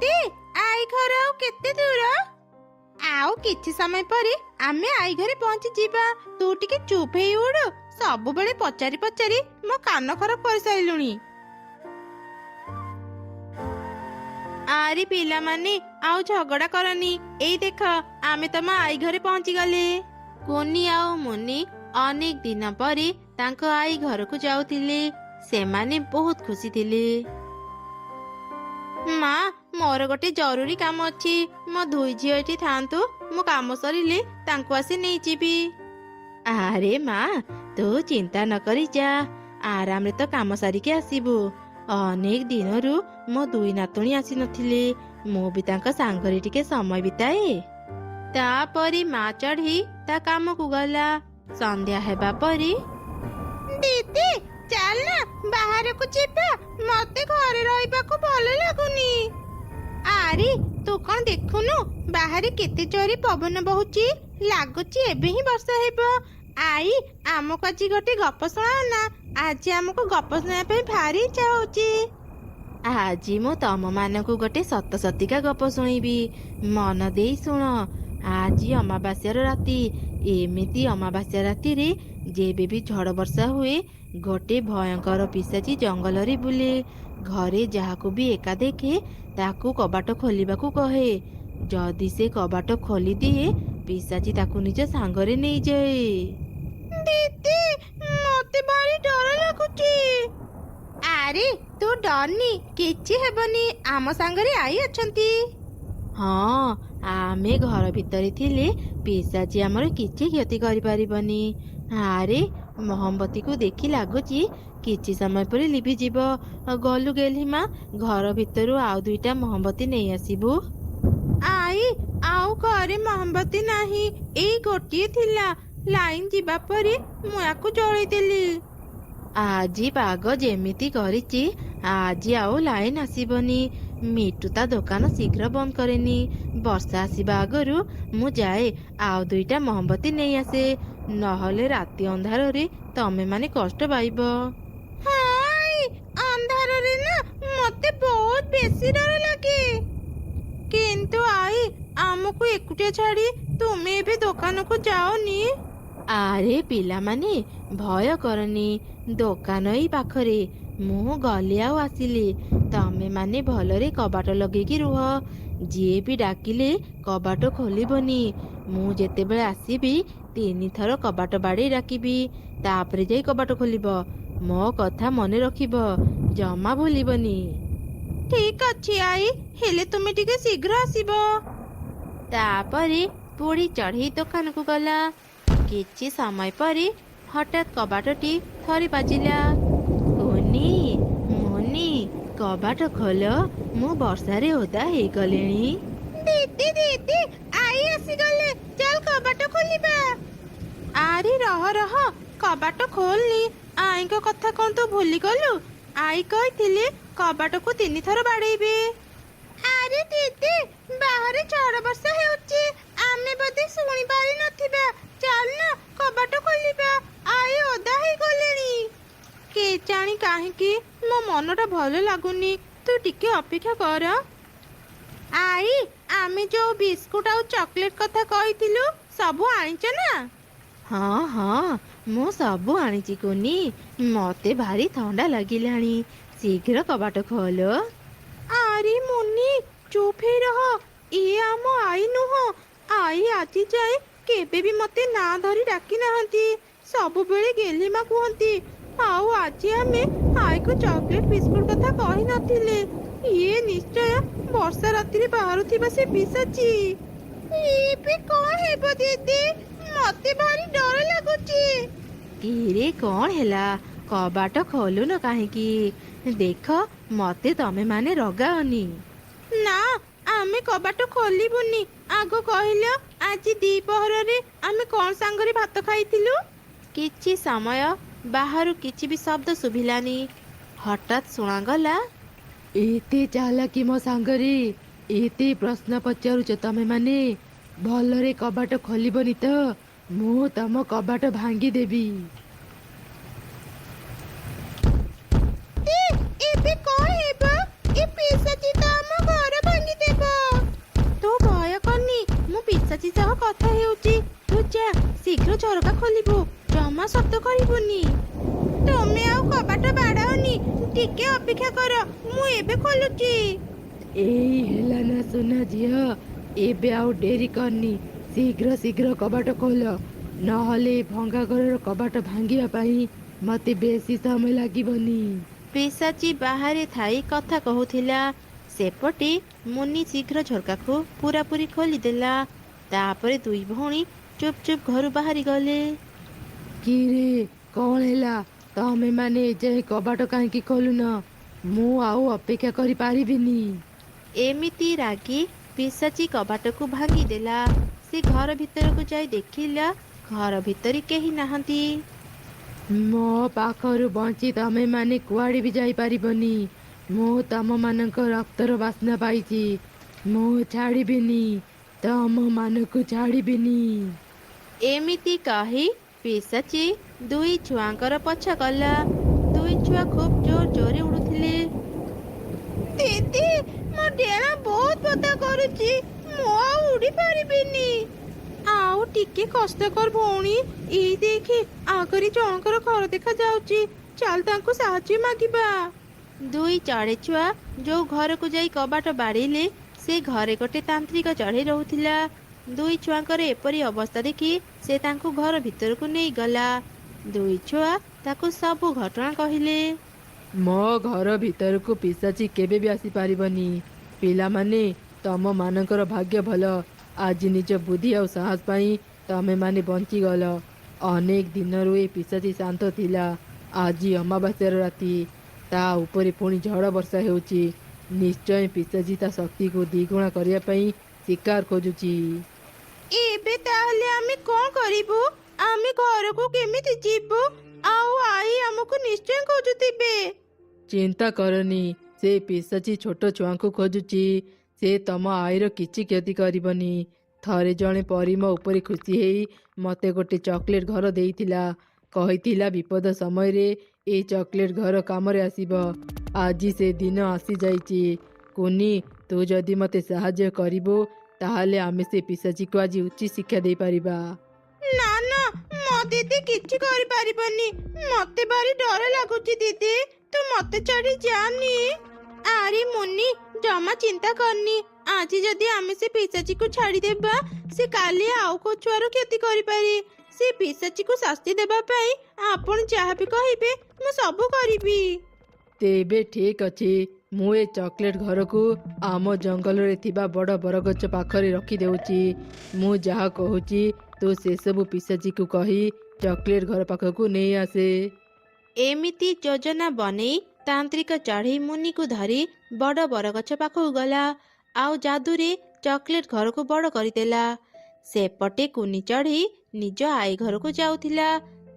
दीदी आई घर आउ केते दूर आउ किछि समय परे आमे आई घरे पहुंची जीवा तू टिके चुप हेई उड़ सब बेले पचारी पचारी मो कान खराब कर साइलुनी आरे पिला माने आउ झगड़ा करनी एई देख आमे तमा आई घरे पहुंची गले कोनी आउ मुनी अनेक दिन परे तांको आई घर को जाउथिले सेमाने बहुत खुशी थिले माँ मोर गोटे जरूरी काम अच्छी मो दुई झील एठी थांतु मो काम सरिले तांको आसी नहीं जीवी अरे माँ तू चिंता न करी जा आराम रे तो काम सारिके आसीबु अनेक दिनरु मो दुई नातुणी आसी नथिले मो भी तांका सांगरे टिके समय बिताए तापरी माँ चढ़ी ता काम को गला संध्या हेबा परी दीदी चल ना बाहर को जीवा मते घरे रहिबा को भलो लागुनी आरे तू कौन देखुनु बाहर केते जोरी पवन बहुची लागुची एबे ही वर्षा हेबो आई आमको आज गोटे गप सुनाओ ना आज आमको गप सुनाया पे भारी इच्छा होची आज मु तम मानकु गोटे सत सतिका गप सुनिबी मन देई सुन आज अमावास्यार राति एमिति अमावास्या राति रे जेबे भी झड़ वर्षा हुए गोटे भयंकर पिशाची जंगल रे बुले घरे जहाको भी एका देखे ताकू कबाट खोलिबाकू कहे जदि से कबाट खोली दिए पिशाची ताकू निज सांगरे नहीं जाए दीदी मते भारी डर लागुची अरे तू डरनी किछि हेबनी आम सांगरे आई अछंती हाँ आमे घर भितरे थिले पिशाची हमर किछि क्षति करि परिबनी अरे मोहम्मती को देखी लागुची किछि समय पर लिभि जीव गलु गेली माँ घर भितरु आउ दुईटा मोहम्मती नहीं आसीबु आई आउ घरे मोहम्मती नाही एई गोटिए थिला लाइन जीवा परे मु याकू जळै देली आजी पाग जेमिति करिची आजी आउ लाइन आसीबनी मिटू ता दुकान शीघ्र बंद करेनी वर्षा आसीबा आगरु मु जाए आउ दुईटा मोहम्मती नहीं आसे नहले राति अंधार रे तमे माने कष्ट पाइब हाय अंधार रे ना मते बहुत बेसी डर लागे किंतु आई आमको एकुटिया छाड़ी तुमे एबे दुकान को जाओनी आरे पिला माने भय करनी दुकान ही पाखरे मु गले आउ आसिले तमे माने भलरे कबाट लगेकी रुह जे भी डाकिले कबाट खोलिबनी मु जेते बेले आसीबी 3 थर कबाट बाड़ी डाकिबी तापरे जाई कबाट खोलिब मो कथा मने रखिब जमा भूलिबनी ठीक अछि आई हेले तुमे टिके शीघ्र आसीब तापरे पुड़ी चढ़ी दुकान को गला किछि समय परे हठात कबाटटी थरी बाजिला कोनी मोनी कबाट खोल मु वर्षा रे ओदा हे गलेनी दीदी दीदी आई आसी गले चल कबाट खोलिबा आरे रह कबाट खोलनी आई को कथा कोन तो भूली गलु आई कहिथिले कबाट को 3 थर बाड़ेबे आरे दीदी बाहर झड़ वर्षा हेउची आमे बदे सुनी पारी नथिबा चल ना कबाट खोलिबा आई ओदा हे गलेनी के जानी काहे कि मो मनटा भलो लागुनी तू टिके अपेक्षा कर आई आमे जो बिस्कुट और चॉकलेट कथा कहिथिलु सब आनिच ना हाँ हाँ मु सब आनिची कोनी मते भारी ठंडा लागिलानी शीघ्र कबाट खोल अरे मुन्नी चुप हे रह ये आम आई नुह आई आज जाए केबे भी मते ना धरी डाकी नाहंती सब बेले गेलीमा कहंती आउ आज आमे आई को चॉकलेट बिस्कुट कथा कहि नथिले ये निश्चय वर्षा राति रे बाहर थिबा से पिसाची ए पे कोन हेबो दीदी मते भारी डर लागुची इरे कोन हेला कबाट खोलु न काहे की देख मते तमे माने रगाओनी ना आमे कबाट खोलिबुनी आगो कहिलो आज दीपहर रे आमे कोन सांगरे भात खाइथिलु किछि समय बाहरु किछि भी शब्द सुभिलानी हठात सुनागला एते चालाकी मो सांगरे एते प्रश्न पचारुच तमे माने भलरे कबाट खोलिबनी तो मु तम कबाट भांगी देबी एबे को हेबा ए पिसाची त हम घर भांगी ଟିକେ ଅପେକ୍ଷା କର, ମୁଁ ଏବେ ଖୋଲୁଛି। ଏଇ ହେଲା ନା ସୁନା ଝିଅ, ଏବେ ଆଉ ଡେରି କରନି, ଶୀଘ୍ର ଶୀଘ୍ର କବାଟ ଖୋଲ, ନହେଲେ ଭଙ୍ଗା ଘରର କବାଟ ଭାଙ୍ଗିବା ପାଇଁ ମତେ ବେଶୀ ସମୟ ଲାଗିବନି। ପିଶାଚି ବାହାରେ ଥାଇ କଥା କହୁଥିଲା। ସେପଟେ ମୁନି ଶୀଘ୍ର ଝରକାକୁ ପୁରାପୁରି ଖୋଲିଦେଲା। ତାପରେ ଦୁଇ ଭଉଣୀ ଚୁପ୍ ଚୁପ୍ ଘରୁ ବାହାରି ଗଲେ। କିରେ, କଣ ହେଲା? ତମେ ମାନେ ଏଯାଏ କବାଟ କାହିଁକି ଖୋଲୁନ? ମୁଁ ଆଉ ଅପେକ୍ଷା କରିପାରିବିନି। ଏମିତି ରାଗି ପିଶାଚି କବାଟକୁ ଭାଙ୍ଗିଦେଲା। ସେ ଘର ଭିତରକୁ ଯାଇ ଦେଖିଲା ଘର ଭିତରେ କେହି ନାହାନ୍ତି। ମୋ ପାଖରୁ ବଞ୍ଚି ତମେ ମାନେ କୁଆଡେ ବି ଯାଇପାରିବନି। ମୁଁ ତମମାନଙ୍କ ରକ୍ତର ବାସ୍ନା ପାଇଛି। ମୁଁ ଛାଡ଼ିବିନି, ତମ ମାନଙ୍କୁ ଛାଡ଼ିବିନି। ଏମିତି କହି ପିଶାଚି ଦୁଇ ଛୁଆଙ୍କର ପଛ କଲା। ଦୁଇ ଛୁଆ ଖୁବ୍ ଜୋର ଜୋରେ ଉଡୁଥିଲେ। ଦିଦି, ମୋ ଡେଣା ବହୁତ ବଥା କରୁଛି, ମୁଁ ଆଉ ଉଡି ପାରିବିନି। ଆଉ ଟିକେ କଷ୍ଟ କର ଭଉଣୀ, ଏଇ ଦେଖି ଆଗରେ ଜଣଙ୍କର ଘର ଦେଖା ଯାଉଛି, ଚାଲ ତାଙ୍କୁ ସାହାଯ୍ୟ ମାଗିବା। ଦୁଇ ଚଢ଼େଇ ଛୁଆ ଯୋଉ ଘରକୁ ଯାଇ କବାଟ ବାଡେଇଲେ, ସେ ଘରେ ଗୋଟେ ତାନ୍ତ୍ରିକ ଚଢ଼େଇ ରହୁଥିଲା। ଦୁଇ ଛୁଆଙ୍କର ଏପରି ଅବସ୍ଥା ଦେଖି ସେ ତାଙ୍କୁ ଘର ଭିତରକୁ ନେଇଗଲା। ଦୁଇ ଛୁଆ ତାକୁ ସବୁ ଘଟଣା କହିଲେ। ମୋ ଘର ଭିତରକୁ ପିଶାଚି କେବେ ବି ଆସିପାରିବନି। ପିଲାମାନେ, ତମ ମାନଙ୍କର ଭାଗ୍ୟ ଭଲ, ଆଜି ନିଜ ବୁଦ୍ଧି ଆଉ ସାହସ ପାଇଁ ତମେ ମାନେ ବଞ୍ଚିଗଲ। ଅନେକ ଦିନରୁ ଏ ପିଶାଚି ଶାନ୍ତ ଥିଲା। ଆଜି ଅମାବାସ୍ୟାର ରାତି, ତା ଉପରେ ପୁଣି ଝଡ଼ ବର୍ଷା ହେଉଛି। ନିଶ୍ଚୟ ପିଶାଚି ତା ଶକ୍ତିକୁ ଦ୍ୱିଗୁଣା କରିବା ପାଇଁ ଶିକାର ଖୋଜୁଛି। ଏବେ ତାହେଲେ ଆମେ କଣ କରିବୁ? ଆମେ ଘରକୁ କେମିତି ଯିବୁ? ଆଉ ଆଈ ଆମକୁ ନିଶ୍ଚୟ ଖୋଜୁଥିବେ। ଚିନ୍ତା କରନି, ସେ ପିଶାଚି ଛୋଟ ଛୁଆଙ୍କୁ ଖୋଜୁଛି। ସେ ତମ ଆଈର କିଛି କ୍ଷତି କରିବନି। ଥରେ ଜଣେ ପରୀ ମୋ ଉପରେ ଖୁସି ହେଇ ମତେ ଗୋଟେ ଚକୋଲେଟ ଘର ଦେଇଥିଲା। କହିଥିଲା ବିପଦ ସମୟରେ ଏଇ ଚକୋଲେଟ ଘର କାମରେ ଆସିବ। ଆଜି ସେ ଦିନ ଆସିଯାଇଛି। କୁନି, ତୁ ଯଦି ମତେ ସାହାଯ୍ୟ କରିବୁ, ତାହେଲେ ଆମେ ସେ ପିଶାଚିକୁ ଆଜି ଉଚିତ ଶିକ୍ଷା ଦେଇପାରିବା। ନା ନା, ମୋ ଦିଦି କିଛି କରିପାରିବନି। ମତେ ଭାରି ଡର ଲାଗୁଛି ଦିଦି, ତୁ ମତେ ଛାଡି ଯାନି। ଆରେ ମୁନି, ଜମା ଚିନ୍ତା କରନି। ଆଜି ଯଦି ଆମେ ସେ ପିଶାଚିକୁ ଛାଡିଦେବା, ସେ କାଲି ଆଉ କୋଉ ଛୁଆର କ୍ଷତି କରିପାରେ। ସେ ପିଶାଚିକୁ ଶାସ୍ତି ଦେବା ପାଇଁ ଆପଣ ଯାହା ବି କହିବେ ମୁଁ ସବୁ କରିବି। ତେବେ ଠିକ ଅଛି, ମୁଁ ଏ ଚକୋଲେଟ ଘରକୁ ଆମ ଜଙ୍ଗଲରେ ଥିବା ବଡ଼ ବରଗଛ ପାଖରେ ରଖିଦେଉଛି। ମୁଁ ଯାହା କହୁଛି ତୁ ସେସବୁ ପିଶାଚିକୁ କହି ଚକୋଲେଟ ଘର ପାଖକୁ ନେଇ ଆସେ। ଏମିତି ଯୋଜନା ବନେଇ ତାନ୍ତ୍ରିକ ଚଢ଼େଇ ମୁନିକୁ ଧରି ବଡ଼ ବରଗଛ ପାଖକୁ ଗଲା, ଆଉ ଯାଦୁରେ ଚକୋଲେଟ ଘରକୁ ବଡ଼ କରିଦେଲା। ସେପଟେ କୁନି ଚଢ଼େଇ ନିଜ ଆଈ ଘରକୁ ଯାଉଥିଲା।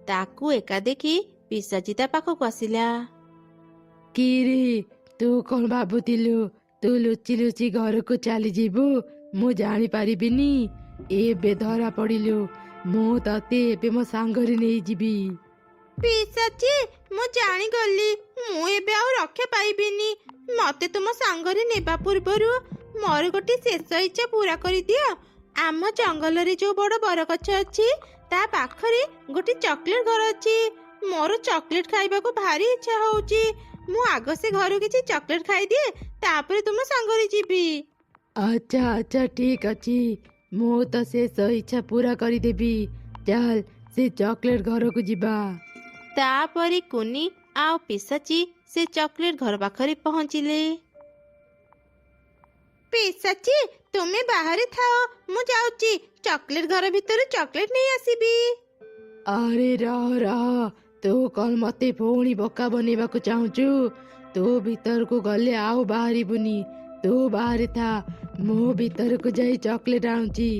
ତାକୁ ଏକା ଦେଖି ପିଶାଚି ତା ପାଖକୁ ଆସିଲା। କିରେ, ତୁ କଣ ଭାବୁଥିଲୁ? ତୁ ଲୁଚି ଲୁଚି ଘରକୁ ଚାଲିଯିବୁ, ମୁଁ ଜାଣିପାରିବିନି? ଏବେ ଧରା ପଡ଼ିଲୁ। ମୁଁ ତତେ ଏବେ ମୋ ସାଙ୍ଗରେ ନେଇଯିବି। ପିଶାଚି, ମୁଁ ଜାଣିଗଲି, ମୁଁ ଏବେ ଆଉ ରକ୍ଷା ପାଇବିନି। ମତେ ତୁମ ସାଙ୍ଗରେ ନେବା ପୂର୍ବରୁ ମୋର ଗୋଟେ ଶେଷ ଇଚ୍ଛା ପୂରା କରିଦିଅ। ଆମ ଜଙ୍ଗଲରେ ଯୋଉ ବଡ଼ ବରଗଛ ଅଛି, ତା ପାଖରେ ଗୋଟେ ଚକୋଲେଟ ଘର ଅଛି। ମୋର ଚକୋଲେଟ ଖାଇବାକୁ ଭାରି ଇଚ୍ଛା ହଉଛି। ମୁଁ ଆଗ ସେ ଘରୁ କିଛି ଚକୋଲେଟ ଖାଇଦିଏ, ତାପରେ ତୁମ ସାଙ୍ଗରେ ଯିବି। ଆଚ୍ଛା ଆଚ୍ଛା, ଠିକ ଅଛି, ମୁଁ ତ ଶେଷ ଇଚ୍ଛା ପୂରା କରିଦେବି। ଚାଲ ସେ ଚକୋଲେଟ ଘରକୁ ଯିବା। ତାପରେ କୁନି ଆଉ ପିଶାଚି ସେ ଚକୋଲେଟ ଘର ପାଖରେ ପହଞ୍ଚିଲେ। ପିଶାଚି, ତୁମେ ବାହାରେ ଥାଅ, ମୁଁ ଯାଉଛି ଚକୋଲେଟ ଘର ଭିତରୁ ଚକୋଲେଟ ନେଇ ଆସିବି। ଆରେ ରହ ରହ, ତୁ କଣ ମତେ ପୁଣି ବୋକା ବନେଇବାକୁ ଚାହୁଁଛୁ? ତୁ ଭିତରକୁ ଗଲେ ଆଉ ବାହାରିବୁନି। ତୁ ବାହାରେ ଥା, ମୁଁ ଭିତରକୁ ଯାଇ ଚକୋଲେଟ ଆଣୁଛି।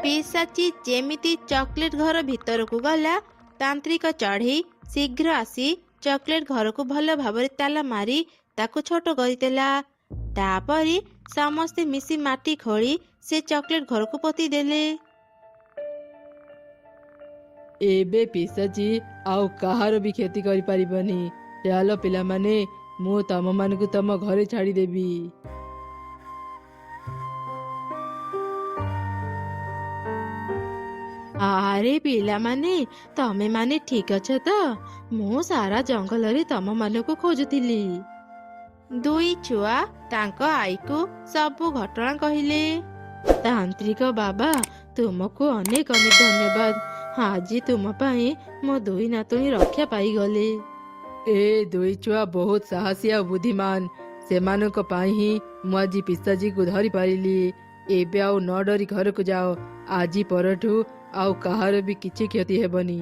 ପିଶାଚି ଯେମିତି ଚକୋଲେଟ ଘର ଭିତରକୁ ଗଲା, ତାନ୍ତ୍ରିକ ଚଢ଼େଇ ଶୀଘ୍ର ଆସି ଚକୋଲେଟ ଘରକୁ ଭଲ ଭାବରେ ତାଲା ମାରି ତାକୁ ଛୋଟ କରିଦେଲା। ତାପରେ ସମସ୍ତେ ମିଶି ମାଟି ଖୋଳି ସେ ଚକୋଲେଟ ଘରକୁ ପୋତିଦେଲେ। ଏବେ ପିଶାଚି ଆଉ କାହାର ବି କ୍ଷତି କରିପାରିବନି। ଚାଲ ପିଲାମାନେ, ମୁଁ ତମମାନଙ୍କୁ ତମ ଘରେ ଛାଡ଼ିଦେବି। ଆରେ ପିଲାମାନେ, ତମେ ମାନେ ଠିକ ଅଛ ତ? ମୁଁ ସାରା ଜଙ୍ଗଲରେ ତମ ମାନଙ୍କୁ ଖୋଜୁଥିଲି। ଦୁଇ ଛୁଆ ତାଙ୍କ ଆଈକୁ ସବୁ ଘଟଣା କହିଲେ। ତାନ୍ତ୍ରିକ ବାବା, ତୁମକୁ ଅନେକ ଅନେକ ଧନ୍ୟବାଦ। ଆଜି ତୁମ ପାଇଁ ମୋ ଦୁଇ ନାତୁଣୀ ରକ୍ଷା ପାଇଗଲେ। ଏ ଦୁଇ ଛୁଆ ବହୁତ ସାହସୀ ଆଉ ବୁଦ୍ଧିମାନ। ସେମାନଙ୍କ ପାଇଁ ହିଁ ମୁଁ ଆଜି ପିଶାଚୀକୁ ଧରି ପାରିଲି। ଏବେ ଆଉ ନ ଡରି ଘରକୁ ଯାଅ। ଆଜି ପରଠୁ ଆଉ କାହାର ବି କିଛି କ୍ଷତି ହେବନି।